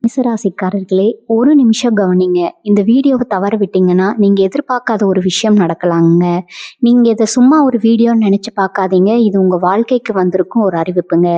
மேசராசிக்காரர்களே, ஒரு நிமிஷம் கவனிங்க. இந்த வீடியோவை தவற விட்டீங்கன்னா நீங்க எதிர்பார்க்காத ஒரு விஷயம் நடக்கலாங்க. நீங்க இதை சும்மா ஒரு வீடியோன்னு நினைச்சு பார்க்காதீங்க. இது உங்க வாழ்க்கைக்கு வந்திருக்கும் ஒரு அறிவிப்புங்க.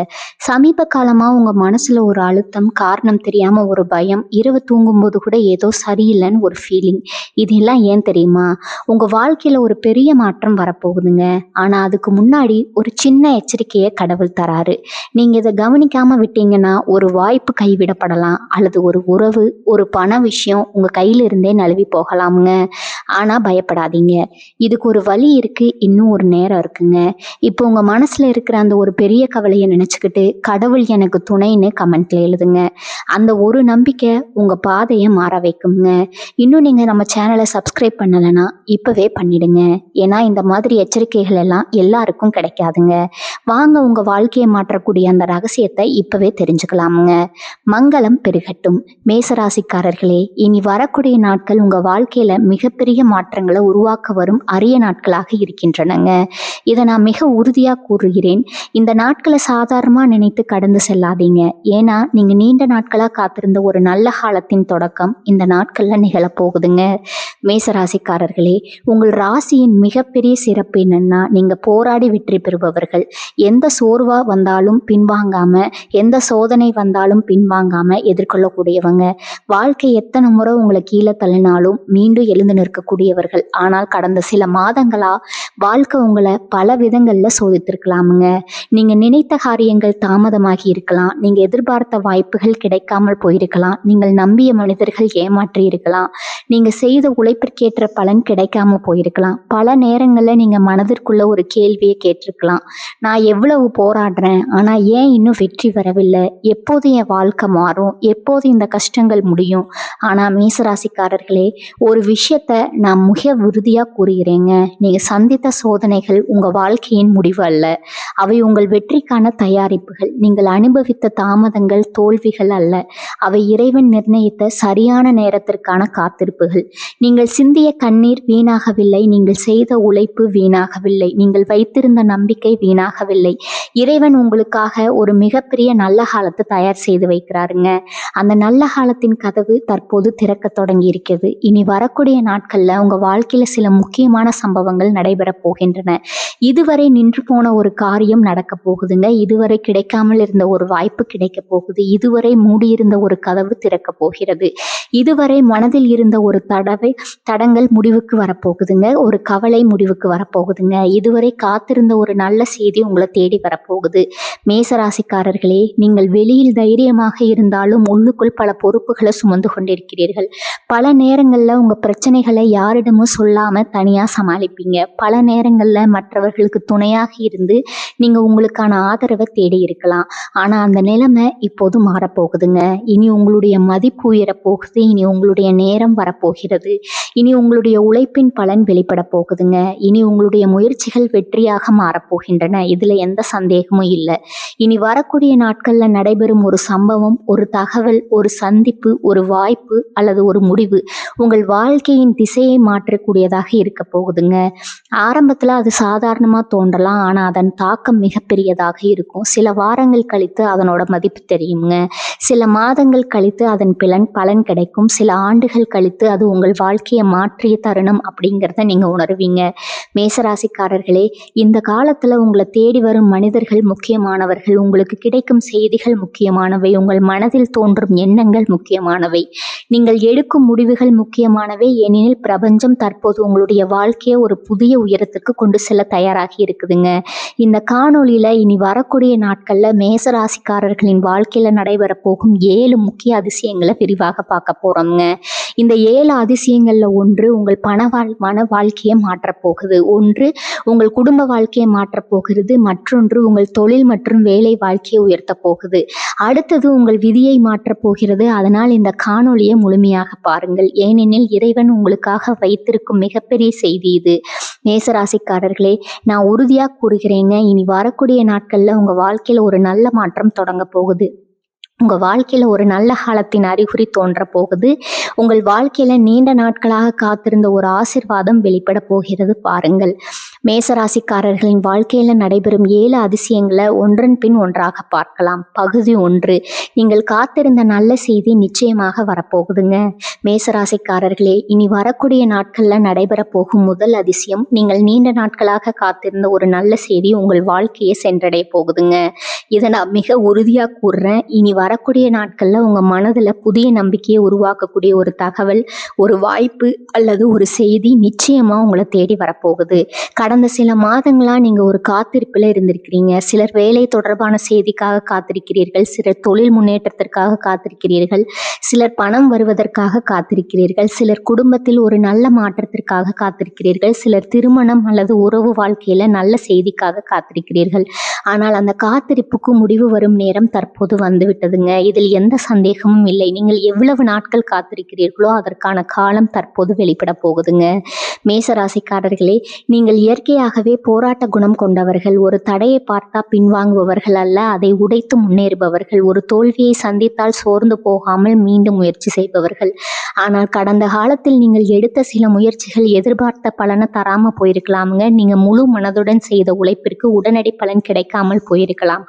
சமீப காலமா உங்க மனசுல ஒரு அழுத்தம், காரணம் தெரியாம ஒரு பயம், இரவு தூங்கும்போது கூட ஏதோ சரியில்லைன்னு ஒரு ஃபீலிங். இதெல்லாம் ஏன் தெரியுமா? உங்க வாழ்க்கையில ஒரு பெரிய மாற்றம் வரப்போகுதுங்க. ஆனா அதுக்கு முன்னாடி ஒரு சின்ன எச்சரிக்கையை கடவுள் தராரு. நீங்க இதை கவனிக்காம விட்டீங்கன்னா ஒரு வாய்ப்பு கைவிடப்படலாம், அல்லது ஒரு உறவு, ஒரு பண விஷயம் உங்க கையில இருந்தே நழுவி போகலாமுங்க. ஆனா பயப்படாதீங்க, இதுக்கு ஒரு வழி இருக்கு, இன்னும் ஒரு நேரம் இருக்குங்க. இப்போ உங்க மனசுல இருக்கிற அந்த ஒரு பெரிய கவலையை நினைச்சுக்கிட்டு கடவுள் எனக்கு துணைன்னு கமெண்ட்ல எழுதுங்க. அந்த ஒரு நம்பிக்கை உங்க பாதையை மாற வைக்குங்க. இன்னும் நீங்க நம்ம சேனலை சப்ஸ்கிரைப் பண்ணலைன்னா இப்பவே பண்ணிடுங்க. ஏன்னா இந்த மாதிரி எச்சரிக்கைகள் எல்லாம் எல்லாருக்கும் கிடைக்காதுங்க. வாங்க உங்க வாழ்க்கையை மாற்றக்கூடிய அந்த ரகசியத்தை இப்பவே தெரிஞ்சுக்கலாமுங்க. மங்களம் பெருகட்டும். மேசராசிக்காரர்களே, இனி வரக்கூடிய நாட்கள் உங்க வாழ்க்கையில மிகப்பெரிய மாற்றங்களை உருவாக்க வரும் அரிய நாட்களாக இருக்கின்றனங்க. இதை நான் மிக உறுதியா கூறுகிறேன். இந்த நாட்களை சாதாரணமா நினைத்து கடந்து செல்லாதீங்க. ஏன்னா நீங்க நீண்ட நாட்களா காத்திருந்த ஒரு நல்ல காலத்தின் தொடக்கம் இந்த நாட்கள்ல நிகழப்போகுதுங்க. மேசராசிக்காரர்களே, உங்கள் ராசியின் மிகப்பெரிய சிறப்பு என்னன்னா, நீங்க போராடி வெற்றி பெறுபவர்கள். எந்த சோர்வா வந்தாலும் பின்வாங்காம, எந்த சோதனை வந்தாலும் பின்வாங்காம எதிர்கொள்ளக்கூடியவங்க. வாழ்க்கை எத்தனை முறை உங்களை கீழே தள்ளினாலும் மீண்டும் எழுந்து நிற்கக்கூடியவர்கள். ஆனால் கடந்த சில மாதங்களா வாழ்க்கை உங்களை பல விதங்கள்ல சோதித்திருக்கலாமுங்க. நீங்க நினைத்த காரியங்கள் தாமதமாகி இருக்கலாம், நீங்க எதிர்பார்த்த வாய்ப்புகள் கிடைக்காமல் போயிருக்கலாம், நீங்கள் நம்பிய மனிதர்கள் ஏமாற்றி இருக்கலாம், நீங்க செய்த உழைப்பிற்கேற்ற பலன் கிடைக்காம போயிருக்கலாம். பல நேரங்கள்ல நீங்க மனதிற்குள்ள ஒரு கேள்வியை கேட்டிருக்கலாம், நான் எவ்வளவு போராடுறேன், ஆனா ஏன் இன்னும் வெற்றி வரவில்லை, எப்போது என் வாழ்க்கை மாறும், எப்போது இந்த கஷ்டங்கள் முடியும். ஆனா மேசராசிக்காரர்களே, ஒரு விஷயத்த நான் மிக உறுதியா கூறுகிறேங்க. நீங்க சந்தித்த சோதனைகள் உங்க வாழ்க்கையின் முடிவு அல்ல, அவை உங்கள் வெற்றிக்கான தயாரிப்புகள். நீங்கள் அனுபவித்த தாமதங்கள் தோல்விகள் அல்ல, அவை இறைவன் நிர்ணயித்த சரியான நேரத்திற்கான காத்திருப்புகள். நீங்கள் சிந்திய கண்ணீர் வீணாகவில்லை, நீங்கள் செய்த உழைப்பு வீணாகவில்லை, நீங்கள் வைத்திருந்த நம்பிக்கை வீணாகவில்லை. இறைவன் உங்களுக்காக ஒரு மிகப்பெரிய நல்ல காலத்தை தயார் செய்து வைக்கிறாருங்க. அந்த நல்ல காலத்தின் கதவு தற்போது திறக்க தொடங்கி இருக்கிறது. இனி வரக்கூடிய நாட்கள்ல உங்க வாழ்க்கையில சில முக்கியமான சம்பவங்கள் நடைபெற போகின்றன. இதுவரை நின்று போன ஒரு காரியம் நடக்க போகுதுங்க. இதுவரை கிடைக்காமல் இருந்த ஒரு வாய்ப்பு கிடைக்க போகுது. இதுவரை மூடியிருந்த ஒரு கதவு திறக்க போகிறது. இதுவரை மனதில் இருந்த ஒரு தடங்கள் முடிவுக்கு வரப்போகுதுங்க. ஒரு கவலை முடிவுக்கு வரப்போகுதுங்க. இதுவரை காத்திருந்த ஒரு நல்ல செய்தி உங்களை தேடி வரப்போகுது. மேசராசிக்காரர்களே, நீங்கள் வெளியில் தைரியமாக இருந்தாலும் உள்ளுக்குள் பல பொறுப்புகளை சுமந்து கொண்டிருக்கிறீர்கள். பல நேரங்கள்ல உங்க பிரச்சனைகளை யாரிடமும் சொல்லாம தனியா சமாளிப்பீங்க. பல நேரங்கள்ல மற்றவர்களுக்கு துணையாக இருந்து நீங்க உங்களுக்கான ஆதரவை தேடி இருக்கலாம். ஆனா அந்த நிலைமை இப்போது மாறப்போகுதுங்க. இனி உங்களுடைய மதிப்பு உயரப்போகுது. இனி உங்களுடைய நேரம் வரப்போகிறது. இனி உங்களுடைய உழைப்பின் பலன் வெளிப்பட போகுதுங்க. இனி உங்களுடைய முயற்சிகள் வெற்றியாக மாறப்போகின்றன. இதுல எந்த சந்தேகமும் இல்லை. இனி வரக்கூடிய நாட்கள்ல நடைபெறும் ஒரு சம்பவம், ஒரு தகவல், ஒரு சந்திப்பு, ஒரு வாய்ப்பு அல்லது ஒரு முடிவு உங்கள் வாழ்க்கையின் திசையை மாற்றக்கூடியதாக இருக்க போகுதுங்க. ஆரம்பத்துல அது சாதாரணமா தோன்றலாம், ஆனா அதன் தாக்கம் மிகப்பெரியதாக இருக்கும். சில வாரங்கள் கழித்து அதனோட மதிப்பு தெரியுங்க. சில மாதங்கள் கழித்து அதன் பலன் கிடைக்கும். சில ஆண்டுகள் கழித்து அது உங்கள் வாழ்க்கையை மாற்றிய தருணம் அப்படிங்கிறத நீங்க உணர்வீங்க. மேசராசிக்காரர்களே, இந்த காலத்துல உங்களை தேடி வரும் மனிதர்கள் முக்கியமானவர்கள், உங்களுக்கு கிடைக்கும் செய்திகள் முக்கியமானவை, உங்கள் மனதில் தோன்றும் எண்ணங்கள் முக்கியமானவை, நீங்கள் எடுக்கும் முடிவுகள் முக்கியமானவை. ஏனெனில் பிரபஞ்சம் தற்போது உங்களுடைய வாழ்க்கையை ஒரு புதிய உயரத்துக்கு கொண்டு செல்ல தயாராகி இருக்குதுங்க. இந்த காணொளியில இனி வரக்கூடிய நாட்கள்ல மேசராசிக்காரர்களின் வாழ்க்கையில நடைபெற போகும் 7 முக்கிய அதிசயங்களை விரிவாக பார்க்க போறோம்ங்க. இந்த 7 அதிசயங்கள்ல ஒன்று உங்கள் மன வாழ்க்கையை மாற்றப் போகுது, ஒன்று உங்கள் குடும்ப வாழ்க்கையை மாற்றப் போகிறது, மற்றொன்று உங்கள் தொழில் மற்றும் வேலை வாழ்க்கையை உயர்த்த போகுது, அடுத்தது உங்கள் விதியை மாற்றப் போகிறது. அதனால் இந்த காணொளியை முழுமையாக பாருங்கள். ஏனெனில் இறைவன் உங்களுக்காக வைத்திருக்கும் மிகப்பெரிய செய்தி இது. மேசராசிக்காரர்களே, நான் உறுதியா கூறுகிறேங்க, இனி வரக்கூடிய நாட்கள்ல உங்க வாழ்க்கையில ஒரு நல்ல மாற்றம் தொடங்க போகுது. உங்க வாழ்க்கையில ஒரு நல்ல காலத்தின் அறிகுறி தோன்ற போகுது. உங்கள் வாழ்க்கையில நீண்ட நாட்களாக காத்திருந்த ஒரு ஆசீர்வாதம் வெளிப்பட போகிறது. பாருங்கள், மேசராசிக்காரர்களின் வாழ்க்கையில் நடைபெறும் 7 அதிசயங்களை ஒன்றன் பின் ஒன்றாக பார்க்கலாம். பகுதி 1. நீங்கள் காத்திருந்த நல்ல செய்தி நிச்சயமாக வரப்போகுதுங்க. மேசராசிக்காரர்களே, இனி வரக்கூடிய நாட்களில் நடைபெற போகும் முதல் அதிசயம், நீங்கள் நீண்ட நாட்களாக காத்திருந்த ஒரு நல்ல செய்தி உங்கள் வாழ்க்கையை சென்றடைய போகுதுங்க. இதை நான் மிக உறுதியாக கூறுறேன். இனி வரக்கூடிய நாட்களில் உங்கள் மனதில் புதிய நம்பிக்கையை உருவாக்கக்கூடிய ஒரு தகவல், ஒரு வாய்ப்பு அல்லது ஒரு செய்தி நிச்சயமாக உங்களை தேடி வரப்போகுது. கடந்த சில மாதங்களா நீங்க ஒரு காத்திருப்பில் இருந்திருக்கிறீங்க. சிலர் வேலை தொடர்பான செய்திக்காக காத்திருக்கிறீர்கள், சிலர் தொழில் முன்னேற்றத்திற்காக காத்திருக்கிறீர்கள், சிலர் பணம் வருவதற்காக காத்திருக்கிறீர்கள், சிலர் குடும்பத்தில் ஒரு நல்ல மாற்றத்திற்காக காத்திருக்கிறீர்கள், சிலர் திருமணம் அல்லது உறவு வாழ்க்கையில நல்ல செய்திக்காக காத்திருக்கிறீர்கள். ஆனால் அந்த காத்திருப்புக்கு முடிவு வரும் நேரம் தற்போது வந்துவிட்டதுங்க. இதில் எந்த சந்தேகமும் இல்லை. நீங்கள் எவ்வளவு நாட்கள் காத்திருக்கிறீர்களோ அதற்கான காலம் தற்போது வெளிப்பட போகுதுங்க. மேசராசிக்காரர்களே, நீங்கள் இயற்கையாகவே போராட்ட குணம் கொண்டவர்கள். ஒரு தடையை பார்த்தா பின்வாங்குபவர்கள் அல்ல, அதை உடைத்து முன்னேறுபவர்கள். ஒரு தோல்வியை சந்தித்தால் சோர்ந்து போகாமல் மீண்டும் முயற்சி செய்பவர்கள். ஆனால் கடந்த காலத்தில் நீங்கள் எடுத்த சில முயற்சிகள் எதிர்பார்த்த பலனை தராம போயிருக்கலாமுங்க. நீங்க முழு மனதுடன் செய்த உழைப்பிற்கு உடனடி பலன் கிடைக்காமல் போயிருக்கலாம்.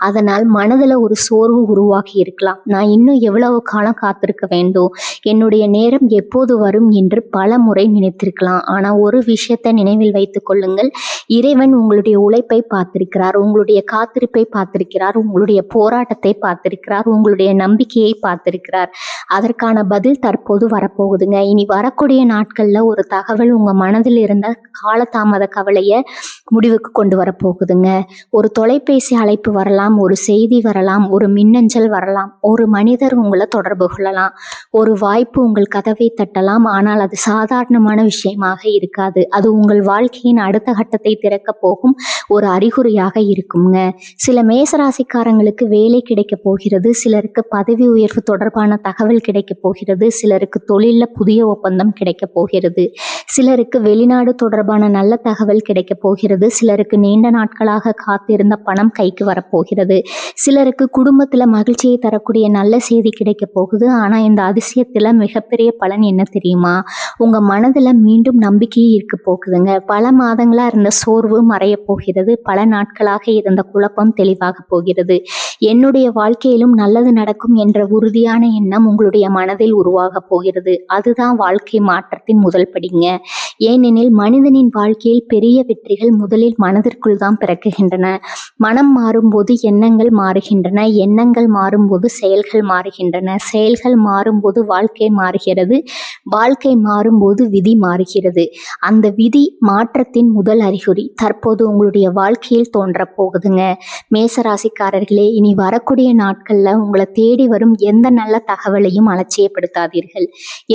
அதனால் மனதில் ஒரு சோர்வு உருவாகி இருக்கலாம். நான் இன்னும் எவ்வளவு காலம் காத்திருக்க வேண்டும், என்னுடைய நேரம் எப்போது வரும் என்று பல முறை நினைத்திருக்கலாம். ஆனால் ஒரு விஷயத்தை நினைவில் வைத்துக் கொள்ளுங்கள். இறைவன் உங்களுடைய உழைப்பை பார்த்திருக்கிறார், உங்களுடைய காத்திருப்பை பார்த்திருக்கிறார், உங்களுடைய போராட்டத்தை பார்த்திருக்கிறார், உங்களுடைய நம்பிக்கையை பார்த்திருக்கிறார். அதற்கான பதில் தற்போது வரப்போகுதுங்க. இனி வரக்கூடிய நாட்கள்ல ஒரு தகவல் உங்க மனதில் இருந்த காலதாமத கவலையை முடிவுக்கு கொண்டு வரப்போகுதுங்க. ஒரு தொலைபேசி அழைப்பு வரலாம், ஒரு செய்தி வரலாம், ஒரு மின்னஞ்சல் வரலாம், ஒரு மனிதர் உங்களை தொடர்பு கொள்ளலாம், ஒரு வாய்ப்பு உங்கள் கதவை தட்டலாம். ஆனால் அது சாதாரணமான விஷயமாக இருக்காது. அது உங்கள் வாழ்க்கையின் அடுத்த கட்டத்தை திறக்க போகும் ஒரு அறிகுறியாக இருக்குங்க. சில மேசராசிக்காரங்களுக்கு வேலை கிடைக்க போகிறது, சிலருக்கு பதவி உயர்வு தொடர்பான தகவல் கிடைக்க போகிறது, சிலருக்கு தொழிலில் புதிய ஒப்பந்தம் கிடைக்க போகிறது, சிலருக்கு வெளிநாடு தொடர்பான நல்ல தகவல் கிடைக்க போகிறது, சிலருக்கு நீண்ட நாட்களாக காத்திருந்த பணம் கைக்கு வரப்போகிறது, சிலருக்கு குடும்பத்தில் மகிழ்ச்சியை தரக்கூடிய நல்ல செய்தி கிடைக்க போகுது. ஆனால் இந்த அதிசயத்தில் மிகப்பெரிய பலன் என்ன தெரியுமா? உங்கள் மனதில் மீண்டும் நம்பிக்கையே இருக்க போகுதுங்க. பல மாதங்களாக இருந்த சோர்வு மறைய போகிறது, பல நாட்களாக இருந்த குழப்பம் தெளிவாக போகிறது. என்னுடைய வாழ்க்கையிலும் நல்லது நடக்கும் என்ற உறுதியான எண்ணம் உங்களுடைய மனதில் உருவாக போகிறது. அதுதான் வாழ்க்கை மாற்றத்தின் முதல் படிங்க. ஏனெனில் மனிதனின் வாழ்க்கையில் பெரிய வெற்றிகள் முதலில் மனதிற்குள் தான் பிறக்குகின்றன. மனம் மாறும்போது எண்ணங்கள் மாறுகின்றன, எண்ணங்கள் மாறும்போது செயல்கள் மாறுகின்றன, செயல்கள் மாறும்போது வாழ்க்கை மாறுகிறது, வாழ்க்கை மாறும்போது விதி மாறுகிறது. அந்த விதி மாற்றத்தின் முதல் அறிகுறி தற்போது உங்களுடைய வாழ்க்கையில் தோன்ற போகுதுங்க. மேசராசிக்காரர்களே, இனி வரக்கூடிய நாட்கள்ல உங்களை தேடி வரும் எந்த நல்ல தகவலையும் அலட்சியப்படுத்தாதீர்கள்.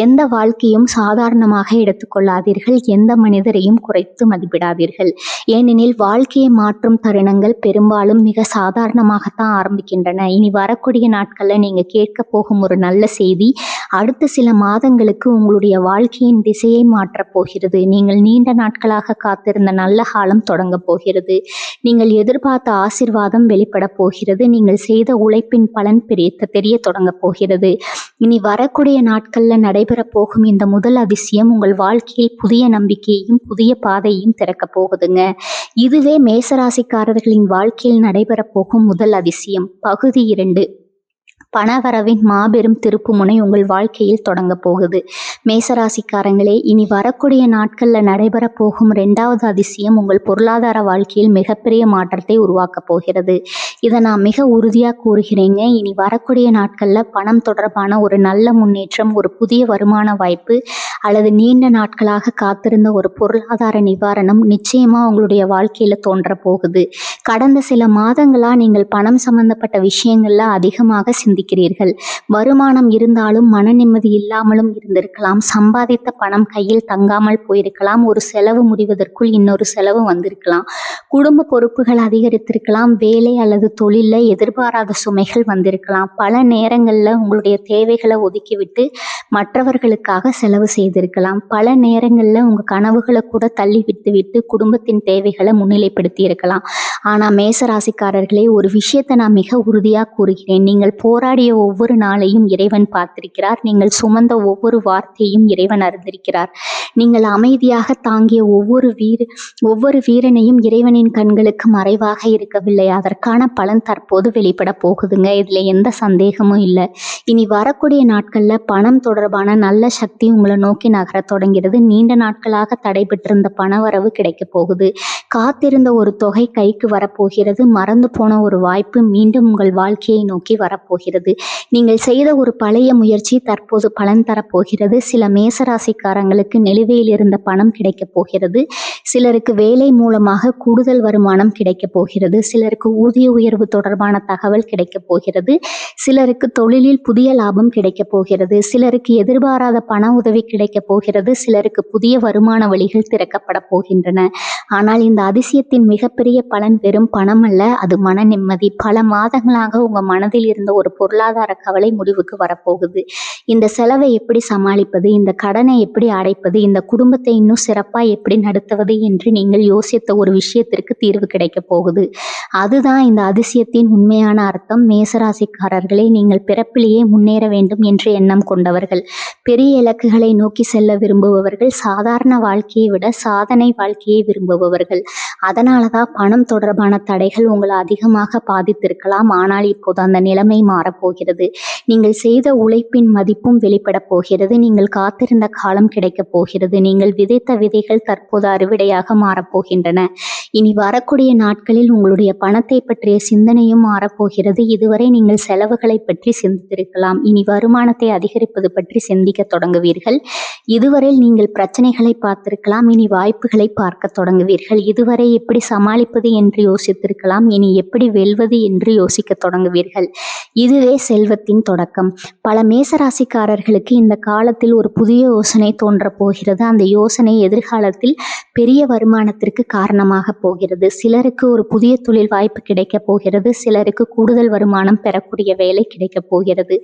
எந்த வாழ்க்கையும் சாதாரணமாக எடுத்துக்கொள்ளாதீர்கள். எந்த மனிதரையும் குறைத்து மதிப்பிடாதீர்கள். ஏனெனில் வாழ்க்கையை மாற்றும் தருணங்கள் பெரும்பாலும் மிக சாதாரணமாகத்தான் ஆரம்பிக்கின்றன. இனி வரக்கூடிய நாட்கள்ல நீங்க கேட்க போகும் ஒரு நல்ல செய்தி அடுத்த சில மாதங்களுக்கு உங்களுடைய வாழ்க்கையின் திசையை மாற்றப் போகிறது. நீங்கள் நீண்ட நாட்களாக காத்திருந்த நல்ல காலம் தொடங்க போகிறது. நீங்கள் எதிர்பார்த்த ஆசீர்வாதம் வெளிப்பட போகிறது. நீங்கள் செய்த உழைப்பின் பலன் தெரிய தொடங்க போகிறது. இனி வரக்கூடிய நாட்கள்ல நடைபெற போகும் இந்த முதல் அதிசயம் உங்கள் வாழ்க்கையில் புதிய நம்பிக்கையையும் புதிய பாதையையும் திறக்க போகுதுங்க. இதுவே மேசராசிக்காரர்களின் வாழ்க்கையில் நடைபெற போகும் முதல் அதிசயம். பகுதி 2. பணவரவின் மாபெரும் திருப்புமுனை உங்கள் வாழ்க்கையில் தொடங்க போகுது. மேசராசிக்காரங்களே, இனி வரக்கூடிய நாட்களில் நடைபெற போகும் 2வது அதிசயம் உங்கள் பொருளாதார வாழ்க்கையில் மிகப்பெரிய மாற்றத்தை உருவாக்க போகிறது. இதை நான் மிக உறுதியாக கூறுகிறேங்க. இனி வரக்கூடிய நாட்களில் பணம் தொடர்பான ஒரு நல்ல முன்னேற்றம், ஒரு புதிய வருமான வாய்ப்பு அல்லது நீண்ட நாட்களாக காத்திருந்த ஒரு பொருளாதார நிவாரணம் நிச்சயமாக உங்களுடைய வாழ்க்கையில் தோன்ற போகுது. கடந்த சில மாதங்களாக நீங்கள் பணம் சம்பந்தப்பட்ட விஷயங்கள்ல அதிகமாக சிந்திக்கிறீர்கள். வருமானம் இருந்தாலும் மன நிம்மதி இல்லாமலும் இருந்திருக்கலாம். சம்பாதித்த பணம் கையில் தங்காமல் போயிருக்கலாம். ஒரு செலவு முடிவதற்குள் இன்னொரு செலவு வந்திருக்கலாம். குடும்ப பொறுப்புகள் அதிகரித்திருக்கலாம். வேலை அல்லது தொழிலில் எதிர்பாராத சுமைகள் வந்திருக்கலாம். பல நேரங்களில் உங்களுடைய தேவைகளை ஒதுக்கிவிட்டு மற்றவர்களுக்காக செலவு செய்திருக்கலாம். பல நேரங்களில் உங்கள் கனவுகளை கூட தள்ளி விட்டுவிட்டு குடும்பத்தின் தேவைகளை முன்னிலைப்படுத்தி இருக்கலாம். ஆனால் மேசராசிக்காரர்களே, ஒரு விஷயத்தை நான் மிக உறுதியாக கூறுகிறேன். நீங்கள் போராடி கொண்டாடிய ஒவ்வொரு நாளையும் இறைவன் பார்த்திருக்கிறார். நீங்கள் சுமந்த ஒவ்வொரு வார்த்தையும் இறைவன் அறிந்திருக்கிறார். நீங்கள் அமைதியாக தாங்கிய ஒவ்வொரு வீரனையும் இறைவனின் கண்களுக்கு மறைவாக இருக்கவில்லை. அதற்கான பலன் தற்போது வெளிப்பட போகுதுங்க. இதுல எந்த சந்தேகமும் இல்லை. இனி வரக்கூடிய நாட்கள்ல பணம் தொடர்பான நல்ல சக்தி உங்களை நோக்கி நகர தொடங்கிறது. நீண்ட நாட்களாக தடைபெற்றிருந்த பணவரவு கிடைக்க போகுது. காத்திருந்த ஒரு தொகை கைக்கு வரப்போகிறது. மறந்து போன ஒரு வாய்ப்பு மீண்டும் உங்கள் வாழ்க்கையை நோக்கி வரப்போகிறது. நீங்கள் செய்த ஒரு பழைய முயற்சி தற்போது பலன் தரப்போகிறது. சில மேசராசிக்காரங்களுக்கு நிலுவையில் இருந்த பணம் கிடைக்க போகிறது. சிலருக்கு வேலை மூலமாக கூடுதல் வருமானம் கிடைக்க போகிறது. சிலருக்கு ஊதிய உயர்வு தொடர்பான தகவல் கிடைக்க போகிறது. சிலருக்கு தொழிலில் புதிய லாபம் கிடைக்க போகிறது. சிலருக்கு எதிர்பாராத பண உதவி கிடைக்க போகிறது. சிலருக்கு புதிய வருமான வழிகள் திறக்கப்பட போகின்றன. ஆனால் இந்த அதிசயத்தின் மிகப்பெரிய பலன் வெறும் பணம் அல்ல, அது மன நிம்மதி. பல மாதங்களாக உங்க மனதில் இருந்த ஒரு பொருளாதார கவலை முடிவுக்கு வரப்போகுது. இந்த செலவை எப்படி சமாளிப்பது, இந்த கடனை எப்படி அடைப்பது, இந்த குடும்பத்தை இன்னும் சிறப்பாக எப்படி நடத்துவது என்று நீங்கள் யோசித்த ஒரு விஷயத்திற்கு தீர்வு கிடைக்க போகுது. அதுதான் இந்த அதிசயத்தின் உண்மையான அர்த்தம். மேசராசிக்காரர்களே, நீங்கள் பிறப்பிலேயே முன்னேற வேண்டும் என்ற எண்ணம் கொண்டவர்கள், பெரிய இலக்குகளை நோக்கி செல்ல விரும்புபவர்கள், சாதாரண வாழ்க்கையை விட சாதனை வாழ்க்கையை விரும்புபவர்கள். அதனால தான் பணம் தொடர்பான தடைகள் உங்களை அதிகமாக பாதித்திருக்கலாம். ஆனால் இப்போது அந்த நிலைமை மாறப்போகிறது. நீங்கள் செய்த உழைப்பின் மதிப்பும் வெளிப்பட போகிறது. நீங்கள் காத்திருந்த காலம் கிடைக்கப் போகிறது. நீங்கள் விதைத்த விதைகள் தற்போது அறுவடையாக மாறப்போகின்றன. இனி வரக்கூடிய நாட்களில் உங்களுடைய பணத்தை பற்றிய சிந்தனையும் மாறப்போகிறது. இதுவரை நீங்கள் செலவுகளை பற்றி சிந்தித்திருக்கலாம். இனி வருமானத்தை அதிகரிப்பது பற்றி சிந்திக்க தொடங்குவீர்கள். இதுவரை நீங்கள் பிரச்சனைகளை பார்த்திருக்கலாம். இனி வாய்ப்புகளை பார்க்க தொடங்குவீர்கள். இதுவரை எப்படி சமாளிப்பது என்று யோசித்திருக்கலாம். இனி எப்படி வெல்வது என்று யோசிக்க தொடங்குவீர்கள். இதுவே செல்வத்தின் தொடக்கம். பல மேசராசிக்காரர்களுக்கு இந்த காலத்தில் ஒரு புதிய யோசனை தோன்ற போகிறது. அந்த யோசனை எதிர்காலத்தில் பெரிய வருமானத்திற்கு காரணமாக போகிறது. சிலருக்கு ஒரு புதிய தொழில் வாய்ப்பு கிடைக்க போகிறது. சிலருக்கு கூடுதல் வருமானம் பெறக்கூடிய வேலை கிடைக்க போகிறது.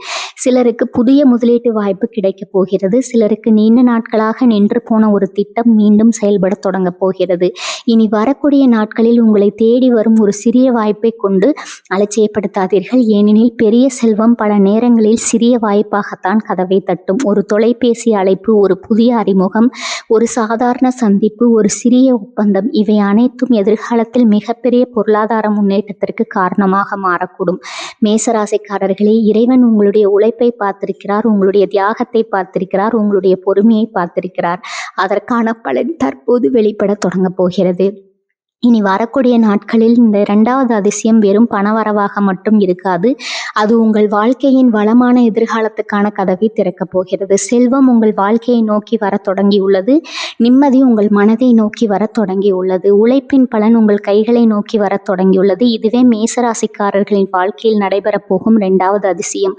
சிலருக்கு புதிய முதலீட்டு வாய்ப்பு கிடைக்க போகிறது. சிலருக்கு நீண்ட நாட்களாக நின்று போன ஒரு திட்டம் மீண்டும் செயல்பட தொடங்க போகிறது. இனி வரக்கூடிய நாட்களில் உங்களை தேடி வரும் ஒரு சிறிய வாய்ப்பை கொண்டு அலட்சியப்படுத்தாதீர்கள். ஏனெனில் பெரிய செல்வம் பல நேரங்களில் சிறிய வாய்ப்பாகத்தான் கதவை தட்டும். ஒரு தொலைபேசி அழைப்பு, ஒரு புதிய அறிமுகம், ஒரு சாதாரண சந்திப்பு, ஒரு சிறிய ஒப்பந்தம், இவை அனைத்தும் எதிர்காலத்தில் மிகப்பெரிய பொருளாதார முன்னேற்றத்திற்கு காரணமாக மாறக்கூடும். மேசராசிக்காரர்களே, இறைவன் உங்களுடைய உழைப்பை பார்த்திருக்கிறார், உங்களுடைய தியாகத்தை பார்த்திருக்கிறார், உங்களுடைய பொறுமையை பார்த்திருக்கிறார். அதற்கான பலன் தற்போது வெளிப்பட தொடங்க போகிறது. இனி வரக்கூடிய நாட்களில் இந்த 2வது அதிசயம் வெறும் பணவரவாக மட்டும் இருக்காது. அது உங்கள் வாழ்க்கையின் வளமான எதிர்காலத்துக்கான கதவை திறக்கப் போகிறது. செல்வம் உங்கள் வாழ்க்கையை நோக்கி வர தொடங்கியுள்ளது. நிம்மதி உங்கள் மனதை நோக்கி வர தொடங்கியுள்ளது. உழைப்பின் பலன் உங்கள் கைகளை நோக்கி வர தொடங்கியுள்ளது. இதுவே மேசராசிக்காரர்களின் வாழ்க்கையில் நடைபெறப் போகும் 2வது அதிசயம்.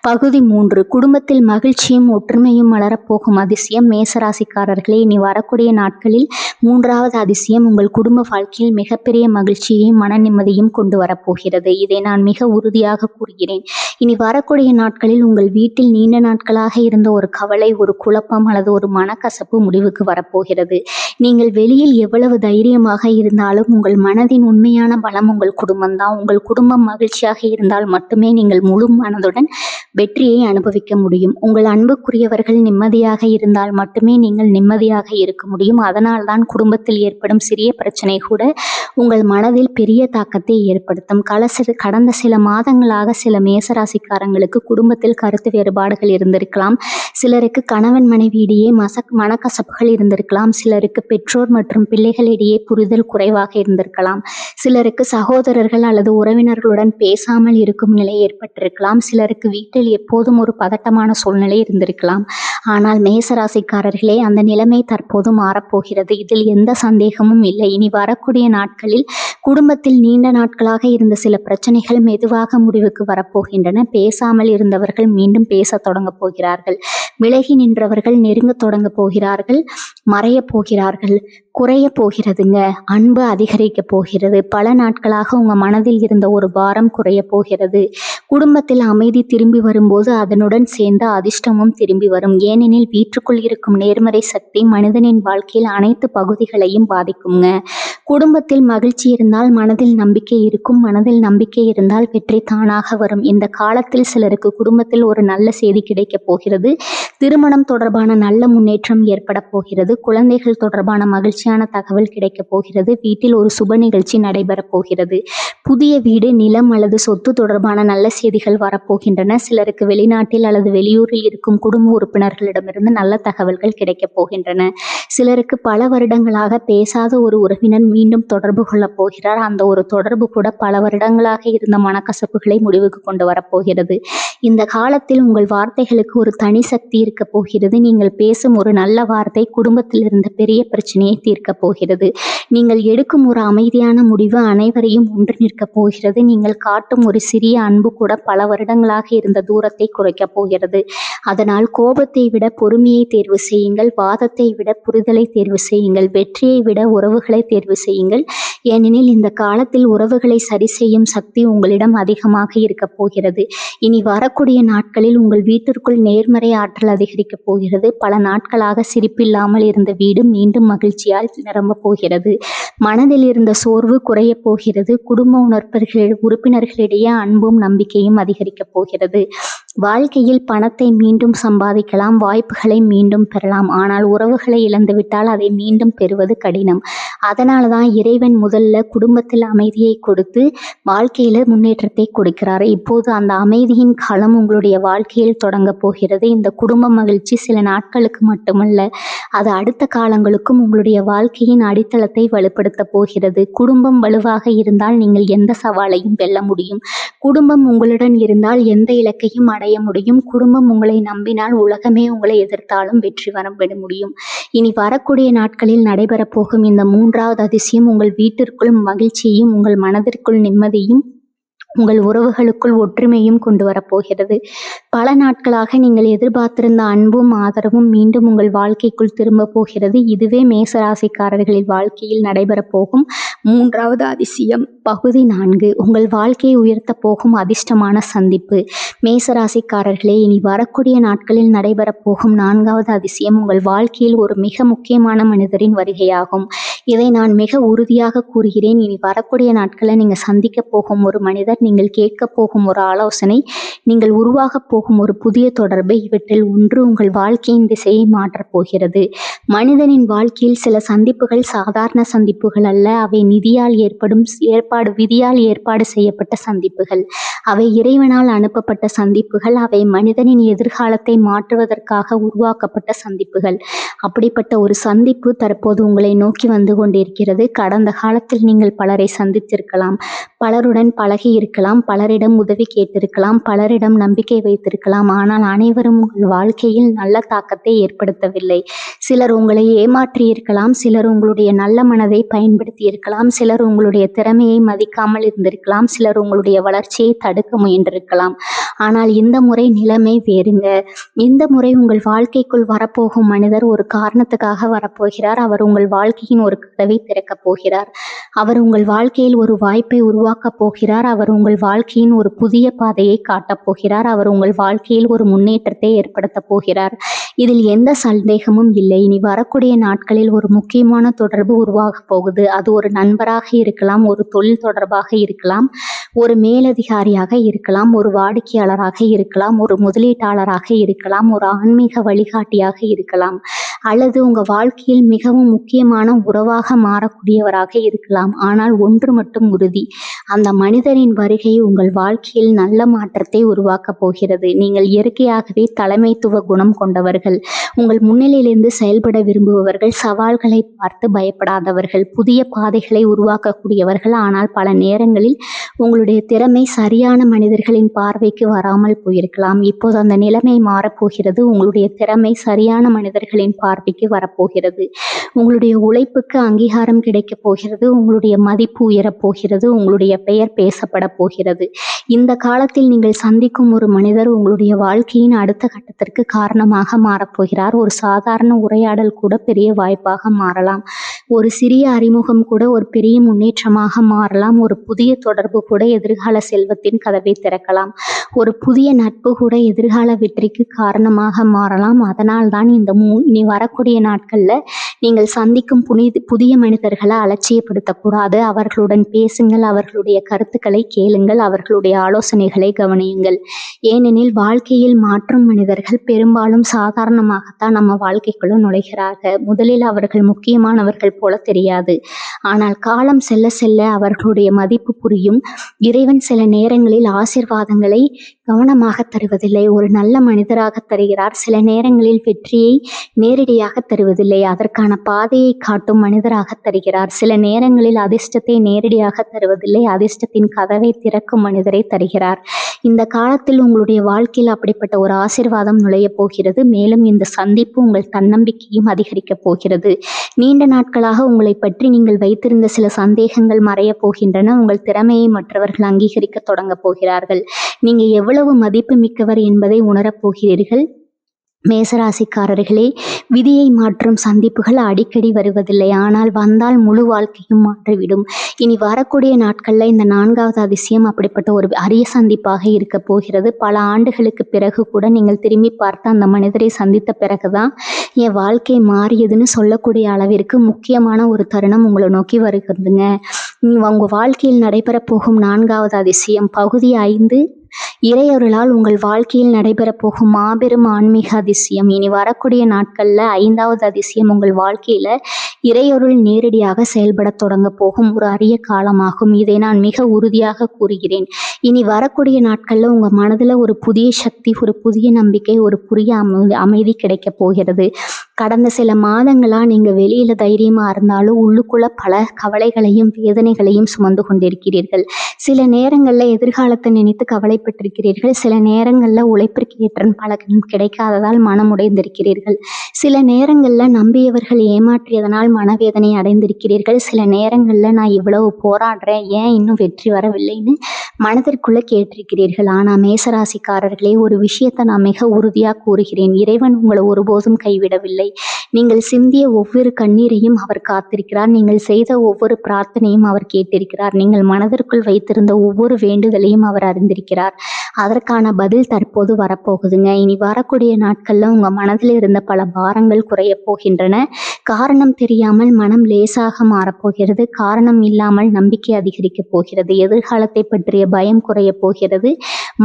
பகுதி 3, குடும்பத்தில் மகிழ்ச்சியும் ஒற்றுமையும் மலரப்போகும் அதிசயம். மேசராசிக்காரர்களே, இனி வரக்கூடிய நாட்களில் 3வது அதிசயம் உங்கள் குடும்ப வாழ்க்கையில் மிகப்பெரிய மகிழ்ச்சியையும் மன நிம்மதியும் கொண்டு வரப்போகிறது. இதை நான் மிக உறுதியாக கூறுகிறேன். இனி வரக்கூடிய நாட்களில் உங்கள் வீட்டில் நீண்ட நாட்களாக இருந்த ஒரு கவலை, ஒரு குழப்பம் அல்லது ஒரு மனக்கசப்பு முடிவுக்கு வரப்போகிறது. நீங்கள் வெளியில் எவ்வளவு தைரியமாக இருந்தாலும் உங்கள் மனதின் உண்மையான பலம் உங்கள் குடும்பம்தான். உங்கள் குடும்பம் மகிழ்ச்சியாக இருந்தால் மட்டுமே நீங்கள் முழு மனதுடன் வெற்றியை அனுபவிக்க முடியும். உங்கள் அன்புக்குரியவர்கள் நிம்மதியாக இருந்தால் மட்டுமே நீங்கள் நிம்மதியாக இருக்க முடியும். அதனால்தான் குடும்பத்தில் ஏற்படும் சிறிய பிரச்சனை கூட உங்கள் மனதில் பெரிய தாக்கத்தை ஏற்படுத்தும். கடந்த சில மாதங்களாக சில மேசராசிக்காரங்களுக்கு குடும்பத்தில் கருத்து வேறுபாடுகள் இருந்திருக்கலாம். சிலருக்கு கணவன் மனைவியிடையே மனக்கசப்புகள் இருந்திருக்கலாம். சிலருக்கு பெற்றோர் மற்றும் பிள்ளைகளிடையே புரிதல் குறைவாக இருந்திருக்கலாம். சிலருக்கு சகோதரர்கள் அல்லது உறவினர்களுடன் பேசாமல் இருக்கும் நிலை ஏற்பட்டிருக்கலாம். சிலருக்கு வீட்டில் எப்போதும் ஒரு பதட்டமான சூழ்நிலை இருந்திருக்கலாம். ஆனால் மேசராசிக்காரர்களே, அந்த நிலைமை தற்போது மாறப்போகிறது. இதில் எந்த சந்தேகமும் இல்லை. இனி வரக்கூடிய நாட்களில் குடும்பத்தில் நீண்ட நாட்களாக இருந்த சில பிரச்சனைகள் மெதுவாக முடிவுக்கு வரப்போகின்றன. பேசாமல் இருந்தவர்கள் மீண்டும் பேச தொடங்க போகிறார்கள். விலகி நின்றவர்கள் நெருங்க தொடங்க போகிறார்கள். மறைய போகிறார்கள். குறைய போகிறதுங்க. அன்பு அதிகரிக்க போகிறது. பல நாட்களாக உங்க மனதில் இருந்த ஒரு பாரம் குறைய போகிறது. குடும்பத்தில் அமைதி திரும்பி வரும்போது அதனுடன் சேர்ந்த அதிர்ஷ்டமும் திரும்பி வரும். ஏனெனில் வீட்டுக்குள் இருக்கும் நேர்மறை சக்தி மனிதனின் வாழ்க்கையில் அனைத்து பகுதிகளையும் பாதிக்குங்க. குடும்பத்தில் மகிழ்ச்சி இருந்தால் மனதில் நம்பிக்கை இருக்கும். மனதில் நம்பிக்கை இருந்தால் வெற்றி தானாக வரும். இந்த காலத்தில் சிலருக்கு குடும்பத்தில் ஒரு நல்ல செய்தி கிடைக்கப் போகிறது. திருமணம் தொடர்பான நல்ல முன்னேற்றம் ஏற்பட போகிறது. குழந்தைகள் தொடர்பான மகிழ்ச்சியான தகவல் கிடைக்கப் போகிறது. வீட்டில் ஒரு சுப நிகழ்ச்சி நடைபெறப் போகிறது. புதிய வீடு, நிலம் அல்லது சொத்து தொடர்பான நல்ல செய்திகள் வரப்போகின்றன. சிலருக்கு வெளிநாட்டில் அல்லது வெளியூரில் இருக்கும் குடும்ப உறுப்பினர்களிடமிருந்து நல்ல தகவல்கள் கிடைக்கப் போகின்றன. சிலருக்கு பல வருடங்களாக பேசாத ஒரு உறவினர் மீண்டும் தொடர்பு கொள்ளப் போகிறார். அந்த ஒரு தொடர்பு கூட பல வருடங்களாக இருந்த மனக்கசப்புகளை முடிவுக்கு கொண்டு வரப்போகிறது. இந்த காலத்தில் உங்கள் வார்த்தைகளுக்கு ஒரு தனி சக்தி இருக்க போகிறது. நீங்கள் பேசும் ஒரு நல்ல வார்த்தை குடும்பத்தில் இருந்த பெரிய பிரச்சனையை தீர்க்கப் போகிறது. நீங்கள் எடுக்கும் ஒரு அமைதியான முடிவு அனைவரையும் ஒன்று நிற்கப் போகிறது. நீங்கள் காட்டும் ஒரு சிறிய அன்பு கூட பல வருடங்களாக இருந்த தூரத்தை குறைக்கப் போகிறது. அதனால் கோபத்தை விட பொறுமையை தேர்வு செய்யுங்கள். வாதத்தை விட புரிதலை தேர்வு செய்யுங்கள். வெற்றியை விட உறவுகளை தேர்வு செய்யுங்கள். ஏனெனில் இந்த காலத்தில் உறவுகளை சரி செய்யும் சக்தி உங்களிடம் அதிகமாக இருக்கப் போகிறது. இனி வரக்கூடிய நாட்களில் உங்கள் வீட்டிற்குள் நேர்மறை ஆற்றல் அதிகரிக்கப் போகிறது. பல நாட்களாக சிரிப்பில்லாமல் இருந்த வீடு மீண்டும் மகிழ்ச்சியால் நிரம்பப் போகிறது. மனதில் இருந்த சோர்வு குறையப் போகிறது. குடும்ப உறுப்பினர்களிடையே அன்பும் நம்பிக்கையும் அதிகரிக்கப் போகிறது. வாழ்க்கையில் பணத்தை மீண்டும் சம்பாதிக்கலாம், வாய்ப்புகளை மீண்டும் பெறலாம். ஆனால் உறவுகளை இழந்துவிட்டால் அதை மீண்டும் பெறுவது கடினம். அதனால தான் இறைவன் முதல்ல குடும்பத்தில் அமைதியை கொடுத்து வாழ்க்கையில முன்னேற்றத்தை கொடுக்கிறார். இப்போது அந்த அமைதியின் காலம் உங்களுடைய வாழ்க்கையில் தொடங்க போகிறது. இந்த குடும்ப மகிழ்ச்சி சில நாட்களுக்கு மட்டுமல்ல, அது அடுத்த காலங்களுக்கும் உங்களுடைய வாழ்க்கையின் அடித்தளத்தை வலுப்படுத்த போகிறது. குடும்பம் வலுவாக இருந்தால் நீங்கள் எந்த சவாலையும் வெல்ல முடியும். குடும்பம் உங்களுடன் இருந்தால் எந்த இலக்கையும் அடைய முடியும். குடும்பம் உங்களை நம்பினால் உலகமே உங்களை எதிர்த்தாலும் வெற்றி பெற முடியும். இனி வரக்கூடிய நாட்களில் நடைபெறப் போகும் இந்த மூன்றாவது அதிசயம் உங்கள் வீட்டிற்குள் மகிழ்ச்சியையும் உங்கள் மனதிற்குள் நிம்மதியும் உங்கள் உறவுகளுக்குள் ஒற்றுமையும் கொண்டு வரப்போகிறது. பல நாட்களாக நீங்கள் எதிர்பார்த்திருந்த அன்பும் ஆதரவும் மீண்டும் உங்கள் வாழ்க்கைக்குள் திரும்ப போகிறது. இதுவே மேசராசிக்காரர்களின் வாழ்க்கையில் நடைபெறப் போகும் மூன்றாவது அதிசயம். பகுதி 4. உங்கள் வாழ்க்கையை உயர்த்த போகும் அதிர்ஷ்டமான சந்திப்பு. மேசராசிக்காரர்களே, இனி வரக்கூடிய நாட்களில் நடைபெறப் போகும் 4வது அதிசயம் உங்கள் வாழ்க்கையில் ஒரு மிக முக்கியமான மனிதரின் வருகையாகும். இதை நான் மிக உறுதியாக கூறுகிறேன். இனி வரக்கூடிய நாட்களில் நீங்கள் சந்திக்க போகும் ஒரு மனிதர், நீங்கள் கேட்க போகும் ஒரு ஆலோசனை, நீங்கள் உருவாக போகும் ஒரு புதிய தொடர்பு, இவற்றில் ஒன்று உங்கள் வாழ்க்கையின் திசையை மாற்றப் போகிறது. மனிதனின் வாழ்க்கையில் சில சந்திப்புகள் சாதாரண சந்திப்புகள் அல்ல. அவை விதியால் ஏற்பாடு செய்யப்பட்ட சந்திப்புகள். அவை இறைவனால் அனுப்பப்பட்ட சந்திப்புகள். அவை மனிதனின் எதிர்காலத்தை மாற்றுவதற்காக உருவாக்கப்பட்ட சந்திப்புகள். அப்படிப்பட்ட ஒரு சந்திப்பு தற்போது உங்களை நோக்கி வந்து கொண்டிருக்கிறது. கடந்த காலத்தில் நீங்கள் பலரை சந்தித்திருக்கலாம், பலருடன் பழகி இருக்கலாம், பலரிடம் உதவி கேட்டிருக்கலாம், பலரிடம் நம்பிக்கை வைத்திருக்கலாம். ஆனால் அனைவரும் உங்கள் வாழ்க்கையில் நல்ல தாக்கத்தை ஏற்படுத்தவில்லை. சிலர் உங்களை ஏமாற்றி இருக்கலாம், சிலர் உங்களுடைய நல்ல மனதை பயன்படுத்தி இருக்கலாம், சிலர் உங்களுடைய திறமையை மதிக்காமல் இருந்திருக்கலாம், சிலர் உங்களுடைய வளர்ச்சியை தடுக்க முயன்றிருக்கலாம். ஆனால் இந்த முறை நிலைமை வேறுங்க. இந்த முறை உங்கள் வாழ்க்கைக்குள் வரப்போகும் மனிதர் ஒரு காரணத்துக்காக வரப்போகிறார். அவர் உங்கள் வாழ்க்கையின் ஒரு கதவை திறக்கப் போகிறார். அவர் உங்கள் வாழ்க்கையில் ஒரு வாய்ப்பை உருவாக்கப் போகிறார். அவர் உங்கள் வாழ்க்கையின் ஒரு புதிய பாதையை காட்டப் போகிறார். அவர் உங்கள் வாழ்க்கையில் ஒரு முன்னேற்றத்தை ஏற்படுத்தப் போகிறார். இதில் எந்த சந்தேகமும் இல்லை. இனி வரக்கூடிய நாட்களில் ஒரு முக்கியமான தொடர்பு உருவாகப் போகுது. அது ஒரு நண்பராக இருக்கலாம், ஒரு தொழில் தொடர்பாக இருக்கலாம், ஒரு மேலதிகாரியாக இருக்கலாம், ஒரு வாடிக்கையாளராக இருக்கலாம், ஒரு முதலீட்டாளராக இருக்கலாம், ஒரு ஆன்மீக வழிகாட்டியாக இருக்கலாம், அல்லது உங்கள் வாழ்க்கையில் மிகவும் முக்கியமான உறவாக மாறக்கூடியவராக இருக்கலாம். ஆனால் ஒன்று மட்டும் உறுதி, அந்த மனிதரின் வருகை உங்கள் வாழ்க்கையில் நல்ல மாற்றத்தை உருவாக்கப் போகிறது. நீங்கள் இயற்கையாகவே தலைமைத்துவ குணம் கொண்டவர்கள், உங்கள் முன்னிலையிலிருந்து செயல்பட விரும்புபவர்கள், சவால்களை பார்த்து பயப்படாதவர்கள், புதிய பாதைகளை உருவாக்கக்கூடியவர்கள். ஆனால் பல நேரங்களில் உங்களுடைய திறமை சரியான மனிதர்களின் பார்வைக்கு வராமல் போயிருக்கலாம். இப்போது அந்த நிலைமை மாறப்போகிறது. உங்களுடைய திறமை சரியான மனிதர்களின் பார்வைக்கு வரப்போகிறது. உங்களுடைய உழைப்புக்கு அங்கீகாரம் கிடைக்கப் போகிறது. உங்களுடைய மதிப்பு உயரப்போகிறது. உங்களுடைய பெயர் பேசப்பட போகிறது. இந்த காலத்தில் நீங்கள் சந்திக்கும் ஒரு மனிதர் உங்களுடைய வாழ்க்கையின் அடுத்த கட்டத்திற்கு காரணமாக மாறப்போகிறார். ஒரு சாதாரண உரையாடல் கூட பெரிய வாய்ப்பாக மாறலாம். ஒரு சிறிய அறிமுகம் கூட ஒரு பெரிய முன்னேற்றமாக மாறலாம். ஒரு புதிய தொடர்பு கூட எதிர்கால செல்வத்தின் கதவை திறக்கலாம். ஒரு புதிய நட்பு கூட எதிர்கால வெற்றிக்கு காரணமாக மாறலாம். அதனால் தான் இனி வரக்கூடிய நாட்கள்ல நீங்கள் சந்திக்கும் புதிய மனிதர்களை அலட்சியப்படுத்தக்கூடாது. அவர்களுடன் பேசுங்கள், அவர்களுடைய கருத்துக்களை கேளுங்கள், அவர்களுடைய ஆலோசனைகளை கவனியுங்கள். ஏனெனில் வாழ்க்கையில் மாற்றும் மனிதர்கள் பெரும்பாலும் சாதாரணமாகத்தான் நம்ம வாழ்க்கைக்குள்ள நுழைகிறார்கள். முதலில் அவர்கள் முக்கியமானவர்கள் போல தெரியாது. ஆனால் காலம் செல்ல செல்ல அவர்களுடைய மதிப்பு புரியும். இறைவன் சில நேரங்களில் ஆசீர்வாதங்களை கவனமாக தருவதில்லை, ஒரு நல்ல மனிதராக தருகிறார். சில நேரங்களில் வெற்றியை நேரடியாக தருவதில்லை, அதற்கான பாதையை காட்டும் மனிதராக தருகிறார். சில நேரங்களில் அதிர்ஷ்டத்தை நேரடியாக தருவதில்லை, அதிர்ஷ்டத்தின் கதவை திறக்கும் மனிதரை தருகிறார். இந்த காலத்தில் உங்களுடைய வாழ்க்கையில் அப்படிப்பட்ட ஒரு ஆசீர்வாதம் நுழைய போகிறது. மேலும் இந்த சந்திப்பு உங்கள் தன்னம்பிக்கையும் அதிகரிக்கப் போகிறது. நீண்ட நாட்களாக உங்களை பற்றி நீங்கள் வைத்திருந்த சில சந்தேகங்கள் மறைய போகின்றன. உங்கள் திறமையை மற்றவர்கள் அங்கீகரிக்க தொடங்க போகிறார்கள். நீங்க எவ்வளவு மதிப்பு மிக்கவர் என்பதை உணரப் போகிறீர்கள். மேசராசிக்காரர்களே, விதியை மாற்றும் சந்திப்புகள் அடிக்கடி வருவதில்லை, ஆனால் வந்தால் முழு வாழ்க்கையும் மாற்றிவிடும். இனி வரக்கூடிய நாட்கள்ல இந்த 4வது அதிசயம் அப்படிப்பட்ட ஒரு அரிய சந்திப்பாக இருக்க போகிறது. பல ஆண்டுகளுக்கு பிறகு கூட நீங்கள் திரும்பி பார்த்து அந்த மனிதரை சந்தித்த பிறகுதான் என் வாழ்க்கை மாறியதுன்னு சொல்லக்கூடிய அளவிற்கு முக்கியமான ஒரு தருணம் உங்களை நோக்கி வருகிறதுங்க. உங்க வாழ்க்கையில் நடைபெற போகும் 4வது அதிசயம் பகுதி 5, இறையொருளால் உங்கள் வாழ்க்கையில் நடைபெறப் போகும் மாபெரும் ஆன்மீக அதிசயம். இனி வரக்கூடிய நாட்கள்ல 5வது அதிசயம் உங்கள் வாழ்க்கையில இறையொருள் நேரடியாக செயல்பட தொடங்க போகும் ஒரு அரிய காலமாகும். இதை நான் மிக உறுதியாக கூறுகிறேன். இனி வரக்கூடிய நாட்கள்ல உங்க மனதுல ஒரு புதிய சக்தி, ஒரு புதிய நம்பிக்கை, ஒரு புதிய அமைதி கிடைக்க போகிறது. கடந்த சில மாதங்களா நீங்க வெளியில தைரியமா இருந்தாலும் உள்ளுக்குள்ள பல கவலைகளையும் வேதனைகளையும் சுமந்து கொண்டிருக்கிறீர்கள். சில நேரங்கள்ல எதிர்காலத்தை நினைத்து கவலைப்பட்டிருக்கிறீர்கள். சில நேரங்கள்ல உழைப்பிற்கு ஏற்ற பலன் கிடைக்காததால் மனம் உடைந்திருக்கிறீர்கள். சில நேரங்கள்ல நம்பியவர்கள் ஏமாற்றியதனால் மனவேதனை அடைந்திருக்கிறீர்கள். சில நேரங்கள்ல நான் இவ்வளவு போராடுறேன், ஏன் இன்னும் வெற்றி வரவில்லைன்னு மனதிற்குள்ள கேட்டிருக்கிறீர்கள். ஆனா மேசராசிக்காரர்களே, ஒரு விஷயத்தை நான் மிக உறுதியா கூறுகிறேன். இறைவன் உங்களை ஒருபோதும் கைவிடவில்லை. நீங்கள் சிந்திய ஒவ்வொரு கண்ணீரையும் அவர் காத்திருக்கிறார். நீங்கள் செய்த ஒவ்வொரு பிரார்த்தனையும் அவர் கேட்டிருக்கிறார். நீங்கள் மனதிற்குள் வைத்திருந்த ஒவ்வொரு வேண்டுதலையும் அவர் அறிந்திருக்கிறார். அதற்கான பதில் தற்போது வரப்போகுதுங்க. இனி வரக்கூடிய நாட்கள்ல உங்க மனதில் இருந்த பல பாரங்கள் குறைய போகின்றன. காரணம் தெரியாமல் மனம் லேசாக மாறப்போகிறது. காரணம் இல்லாமல் நம்பிக்கை அதிகரிக்க போகிறது. எதிர்காலத்தை பற்றிய பயம் குறைய போகிறது.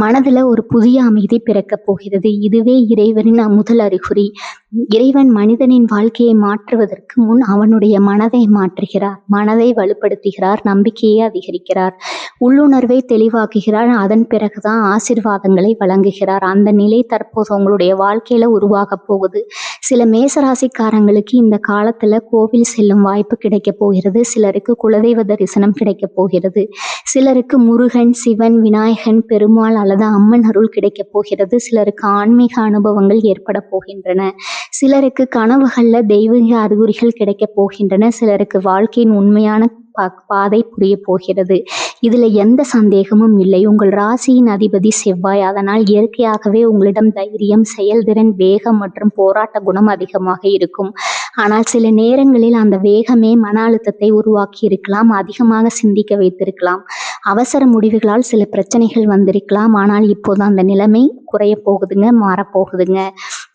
மனதுல ஒரு புதிய அமைதி பிறக்கப் போகிறது. இதுவே இறைவனின் முதல் அறிகுறி. இறைவன் மனிதனின் வாழ்க்கையை மாற்றுவதற்கு முன் அவனுடைய மனதை மாற்றுகிறார், மனதை வலுப்படுத்துகிறார், நம்பிக்கையை அதிகரிக்கிறார், உள்ளுணர்வை தெளிவாக்குகிறார். அதன் பிறகுதான் ஆசீர்வாதங்களை வழங்குகிறார். அந்த நிலை தற்போது உங்களுடைய வாழ்க்கையில உருவாக போகுது. சில மேசராசிக்காரங்களுக்கு இந்த காலத்துல கோவில் செல்லும் வாய்ப்பு கிடைக்க போகிறது. சிலருக்கு குலதெய்வ தரிசனம் கிடைக்க போகிறது. சிலருக்கு முருகன், சிவன், விநாயகன், பெருமாள் அல்லது அம்மன் அருள் கிடைக்க போகிறது. சிலருக்கு ஆன்மீக அனுபவங்கள் ஏற்பட போகின்றன. சிலருக்கு கனவுகள்ல தெய்வீக அறிகுறிகள் கிடைக்க போகின்றன. சிலருக்கு வாழ்க்கையின் உண்மையான பாதை புரிய போகிறது. இதுல எந்த சந்தேகமும் இல்லை. உங்கள் ராசியின் அதிபதி செவ்வாய். அதனால் இயற்கையாகவே உங்களிடம் தைரியம், செயல்திறன், வேகம் மற்றும் போராட்ட குணம் அதிகமாக இருக்கும். ஆனால் சில நேரங்களில் அந்த வேகமே மன அழுத்தத்தை உருவாக்கி இருக்கலாம், அதிகமாக சிந்திக்க வைத்திருக்கலாம். அவசர முடிவுகளால் சில பிரச்சனைகள் வந்திருக்கலாம். ஆனால் இப்போது அந்த நிலைமை குறைய போகுதுங்க, மாறப்போகுதுங்க.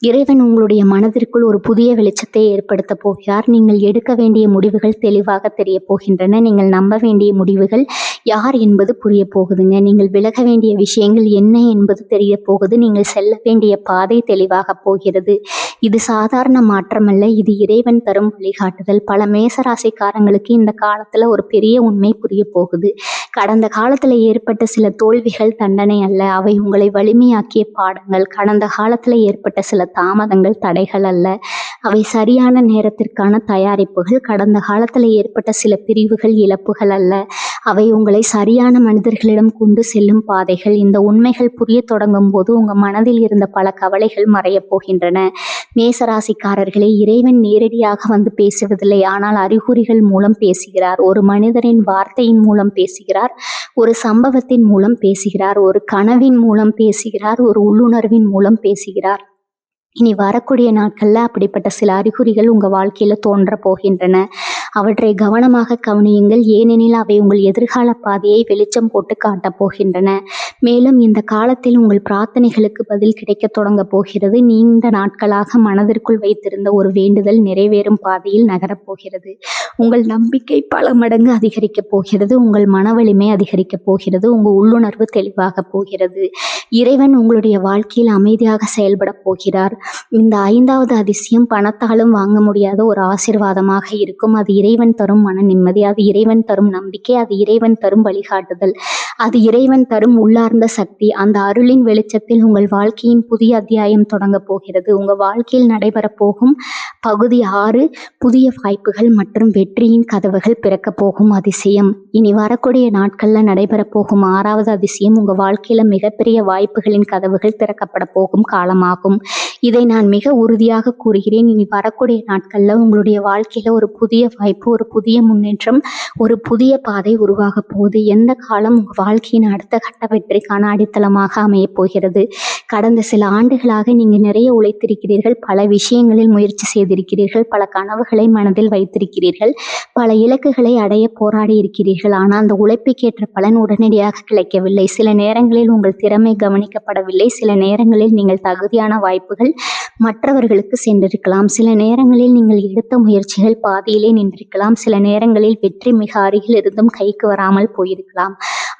இறைவன் உங்களுடைய மனதிற்குள் ஒரு புதிய வெளிச்சத்தை ஏற்படுத்த போகிறார். நீங்கள் எடுக்க வேண்டிய முடிவுகள் தெளிவாக தெரிய போகின்றன. நீங்கள் நம்ப வேண்டிய முடிவுகள் யார் என்பது புரிய போகுதுங்க. நீங்கள் விலக வேண்டிய விஷயங்கள் என்ன என்பது தெரிய போகுது. நீங்கள் செல்ல வேண்டிய பாதை தெளிவாக போகிறது. இது சாதாரண மாற்றமல்ல, இது இறைவன் தரும் வழிகாட்டுதல். பல மேசராசிக்காரங்களுக்கு இந்த காலத்துல ஒரு பெரிய உண்மை புரிய போகுது. கடந்த காலத்துல ஏற்பட்ட சில தோல்விகள் தண்டனை அல்ல, அவை உங்களை வலிமையாக்கிய பாடங்கள். கடந்த காலத்துல ஏற்பட்ட சில தாமதங்கள் தடைகள் அல்ல, அவை சரியான நேரத்திற்கான தயாரிப்புகள். கடந்த காலத்துல ஏற்பட்ட சில பிரிவுகள் இழப்புகள் அல்ல, அவை உங்களை சரியான மனிதர்களிடம் கொண்டு செல்லும் பாதைகள். இந்த உண்மைகள் புரிய தொடங்கும் போது உங்க மனதில் இருந்த பல கவலைகள் மறைய போகின்றன. மேசராசிக்காரர்களே, இறைவன் நேரடியாக வந்து பேசுவதில்லை, ஆனால் அறிகுறிகள் மூலம் பேசுகிறார். ஒரு மனிதரின் வார்த்தையின் மூலம் பேசுகிறார், ஒரு சம்பவத்தின் மூலம் பேசுகிறார், ஒரு கனவின் மூலம் பேசுகிறார், ஒரு உள்ளுணர்வின் மூலம் பேசுகிறார். இனி வரக்கூடிய நாட்கள்ல அப்படிப்பட்ட சில அறிகுறிகள் உங்க வாழ்க்கையில தோன்ற போகின்றன. அவற்றை கவனமாக கவனியுங்கள், ஏனெனில் அவை உங்கள் எதிர்கால பாதையை வெளிச்சம் போட்டு காட்டப் போகின்றன. மேலும் இந்த காலத்தில் உங்கள் பிரார்த்தனைகளுக்கு பதில் கிடைக்கத் தொடங்கப் போகிறது. நீண்ட நாட்களாக மனதிற்குள் வைத்திருந்த ஒரு வேண்டுதல் நிறைவேறும் பாதையில் நகரப் போகிறது. உங்கள் நம்பிக்கை பல மடங்கு அதிகரிக்கப் போகிறது. உங்கள் மன வலிமை அதிகரிக்கப் போகிறது. உங்கள் உள்ளுணர்வு தெளிவாகப் போகிறது. இறைவன் உங்களுடைய வாழ்க்கையில் அமைதியாக செயல்படப் போகிறார். இந்த 5வது அதிசயம் பணத்தாலும் வாங்க முடியாத ஒரு ஆசீர்வாதமாக இருக்கும். அது இறைவன் தரும் மன நிம்மதி, அது இறைவன் தரும் நம்பிக்கை, அது இறைவன் தரும் வழிகாட்டுதல், அது இறைவன் தரும் உள்ளார்ந்த சக்தி. அந்த அருளின் வெளிச்சத்தில் உங்கள் வாழ்க்கையின் புதிய அத்தியாயம் தொடங்கப் போகிறது. உங்கள் வாழ்க்கையில் நடைபெறப் போகும் பகுதி 6 புதிய வாய்ப்புகள் மற்றும் வெற்றியின் கதவுகள் பிறக்கப் போகும் அதிசயம். இனி வரக்கூடிய நாட்களில் நடைபெறப் போகும் 6வது அதிசயம் உங்கள் வாழ்க்கையில் மிகப்பெரிய வாய்ப்புகளின் கதவுகள் திறக்கப்பட போகும் காலமாகும். இதை நான் மிக உறுதியாக கூறுகிறேன். இனி வரக்கூடிய நாட்களில் உங்களுடைய வாழ்க்கையில் ஒரு புதிய வாய்ப்பு, ஒரு புதிய முன்னேற்றம், ஒரு புதிய பாதை உருவாக போகுது. எந்த காலம் உங்கள் வாழ்க்கையின் அடுத்த கட்ட வெற்றிக்கான அடித்தளமாக அமையப் போகிறது. கடந்த சில ஆண்டுகளாக நீங்கள் நிறைய உழைத்திருக்கிறீர்கள், பல விஷயங்களில் முயற்சி செய்திருக்கிறீர்கள், பல கனவுகளை மனதில் வைத்திருக்கிறீர்கள், பல இலக்குகளை அடைய போராடி இருக்கிறீர்கள். ஆனால் அந்த உழைப்புக்கேற்ற பலன் உடனடியாக கிடைக்கவில்லை. சில நேரங்களில் உங்கள் திறமை கவனிக்கப்படவில்லை. சில நேரங்களில் நீங்கள் தகுதியான வாய்ப்புகள் மற்றவர்களுக்கு சென்றிருக்கலாம். சில நேரங்களில் நீங்கள் எடுத்த முயற்சிகள் பாதியிலே நின்றிருக்கலாம். சில நேரங்களில் வெற்றி மிக அருகில் இருந்தும் கைக்கு வராமல் போயிருக்கலாம்.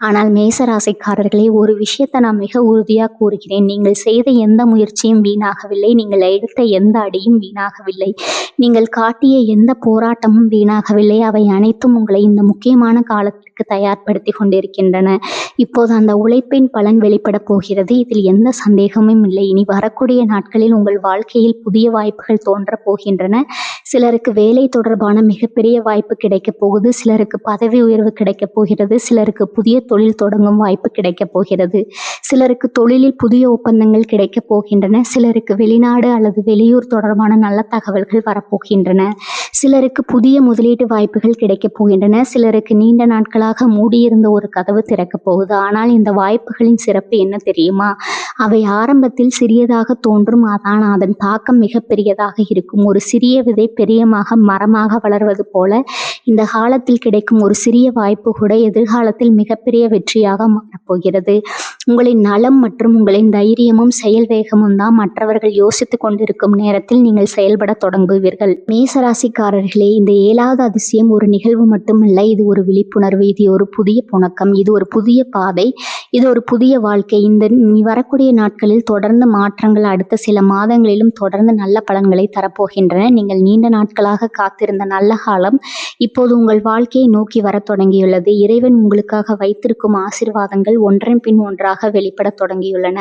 ஆனால் மேசராசிக்காரர்களே, ஒரு விஷயத்தை நான் மிக உறுதியாக கூறுகிறேன். நீங்கள் செய்த எந்த முயற்சியும் வீணாகவில்லை. நீங்கள் எடுத்த எந்த அடியும் வீணாகவில்லை. நீங்கள் காட்டிய எந்த போராட்டமும் வீணாகவில்லை. அவை அனைத்தும் உங்களை இந்த முக்கியமான காலத்திற்கு தயார்படுத்தி கொண்டிருக்கின்றன. இப்போது அந்த உழைப்பின் பலன் வெளிப்பட போகிறது. இதில் எந்த சந்தேகமும் இல்லை. இனி வரக்கூடிய நாட்களில் உங்கள் வாழ்க்கையில் புதிய வாய்ப்புகள் தோன்றப் போகின்றன. சிலருக்கு வேலை தொடர்பான மிகப்பெரிய வாய்ப்பு கிடைக்கப் போகுது. சிலருக்கு பதவி உயர்வு கிடைக்கப் போகிறது. சிலருக்கு புதிய தொழில் தொடங்கும் வாய்ப்பு கிடைக்கப் போகிறது. சிலருக்கு தொழிலில் புதிய ஒப்பந்தங்கள் கிடைக்கப் போகின்றன. சிலருக்கு வெளிநாடு அல்லது வெளியூர் தொடர்பான நல்ல தகவல்கள் வரப்போகின்றன. சிலருக்கு புதிய முதலீட்டு வாய்ப்புகள் கிடைக்கப் போகின்றன. சிலருக்கு நீண்ட நாட்களாக மூடியிருந்த ஒரு கதவு திறக்கப் போகுது. ஆனால் இந்த வாய்ப்புகளின் சிறப்பு என்ன தெரியுமா? அவை ஆரம்பத்தில் சிறியதாக தோன்றும், ஆனால் அதன் தாக்கம் மிகப்பெரியதாக இருக்கும். ஒரு சிறிய விதை பெரியமாக மரமாக வளர்வது போல இந்த காலத்தில் கிடைக்கும் ஒரு சிறிய வாய்ப்பு கூட எதிர்காலத்தில் மிகப்பெரிய வெற்றியாக மாறப்போகிறது. உங்களின் நலம் மற்றும் உங்களின் தைரியமும் செயல் வேகமும் தான் மற்றவர்கள் யோசித்துக் கொண்டிருக்கும் நேரத்தில் நீங்கள் செயல்பட தொடங்குவீர்கள். மேசராசிக்காரர்களே, இந்த 7வது அதிசயம் ஒரு நிகழ்வு மட்டுமல்ல. இது ஒரு விழிப்புணர்வு, இது ஒரு புதிய புணக்கம், இது ஒரு புதிய பாதை, இது ஒரு புதிய வாழ்க்கை. இந்த வரக்கூடிய நாட்களில் தொடர்ந்து மாற்றங்கள் அடுத்த சில மாதங்களிலும் தொடர்ந்து நல்ல பலன்களை தரப்போகின்றன. நீங்கள் நீண்ட நாட்களாக காத்திருந்த நல்ல காலம் இப்போது உங்கள் வாழ்க்கையை நோக்கி வர தொடங்கியுள்ளது. இறைவன் உங்களுக்காக வைத்திருக்கும் ஆசீர்வாதங்கள் ஒன்றன் பின் ஒன்றாக வெளிப்பட தொடங்கியுள்ளன.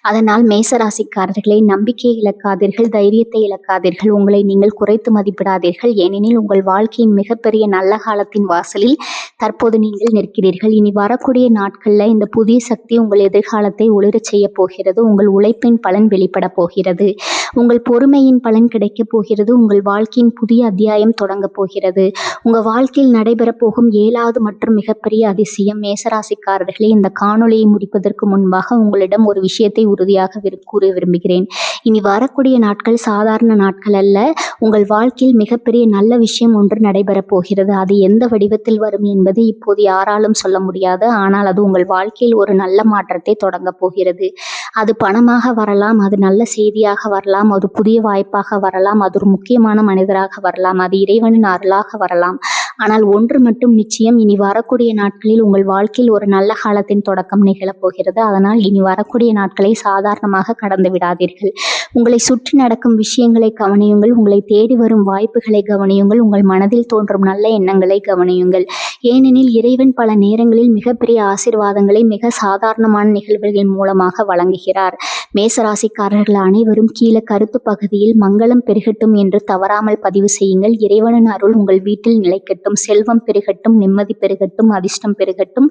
அதனால் மேசராசிக்காரர்களை நம்பிக்கையை இழக்காதீர்கள், தைரியத்தை இழக்காதீர்கள், உங்களை நீங்கள் குறைத்து மதிப்பிடாதீர்கள். ஏனெனில் உங்கள் வாழ்க்கையின் மிகப்பெரிய நல்ல காலத்தின் வாசலில் தற்போது நீங்கள் நிற்கிறீர்கள். இனி வரக்கூடிய நாட்களில் இந்த புதிய சக்தி உங்கள் எதிர்காலத்தை ஒளிரச் செய்ய போகிறது. உங்கள் உழைப்பின் பலன் வெளிப்பட போகிறது. உங்கள் பொறுமையின் பலன் கிடைக்கப் போகிறது. உங்கள் வாழ்க்கையின் புதிய அத்தியாயம் தொடங்கப் போகிறது. உங்கள் வாழ்க்கையில் நடைபெறப் போகும் 7வது மற்றும் மிகப்பெரிய அதிசயம். மேசராசிக்காரர்களே, இந்த காணொளியை முடிப்பதற்கு முன்பாக உங்களிடம் ஒரு விஷயத்தை உறுதியாக கூற விரும்புகிறேன். இனி வரக்கூடிய நாட்கள் சாதாரண நாட்கள் அல்ல. உங்கள் வாழ்க்கையில் மிகப்பெரிய நல்ல விஷயம் ஒன்று நடைபெறப் போகிறது. அது எந்த வடிவத்தில் வரும் என்பது இப்போது யாராலும் சொல்ல முடியாது. ஆனால் அது உங்கள் வாழ்க்கையில் ஒரு நல்ல மாற்றத்தை தொடங்கப் போகிறது. அது பணமாக வரலாம், அது நல்ல செய்தியாக வரலாம், அது புதிய வாய்ப்பாக வரலாம், அது ஒரு முக்கியமான மனிதராக வரலாம், அது இறைவனின் அருளாக வரலாம். ஆனால் ஒன்று மட்டும் நிச்சயம், இனி வரக்கூடிய நாட்களில் உங்கள் வாழ்க்கையில் ஒரு நல்ல காலத்தின் தொடக்கம் நிகழப் போகிறது. அதனால் இனி வரக்கூடிய நாட்களை சாதாரணமாக கடந்து விடாதீர்கள். உங்களை சுற்றி நடக்கும் விஷயங்களை கவனியுங்கள். உங்களை தேடி வரும் வாய்ப்புகளை கவனியுங்கள். உங்கள் மனதில் தோன்றும் நல்ல எண்ணங்களை கவனியுங்கள். ஏனெனில் இறைவன் பல நேரங்களில் மிகப்பெரிய ஆசீர்வாதங்களை மிக சாதாரணமான நிகழ்வுகள் மூலமாக வழங்குகிறார். மேசராசிக்காரர்கள் அனைவரும் கீழே கருத்து பகுதியில் மங்களம் பெருகட்டும் என்று தவறாமல் பதிவு செய்யுங்கள். இறைவனின் அருள் உங்கள் வீட்டில் நிலைக்கட்டும். செல்வம் பெருகட்டும், நிம்மதி பெருகட்டும், அதிர்ஷ்டம் பெருகட்டும்,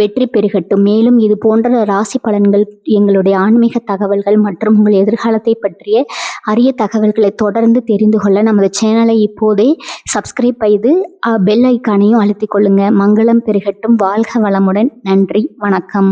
வெற்றி பெருகட்டும். மேலும் இது போன்ற ராசி பலன்கள், எங்களுடைய ஆன்மீக தகவல்கள் மற்றும் உங்கள் எதிர்காலத்தை பற்றிய அரிய தகவல்களை தொடர்ந்து தெரிந்து கொள்ள நமது சேனலை இப்போதே சப்ஸ்கிரைப் செய்து பெல் ஐக்கானையும் அழுத்திக் கொள்ளுங்க. மங்களம் பெருகட்டும். வாழ்க வளமுடன். நன்றி, வணக்கம்.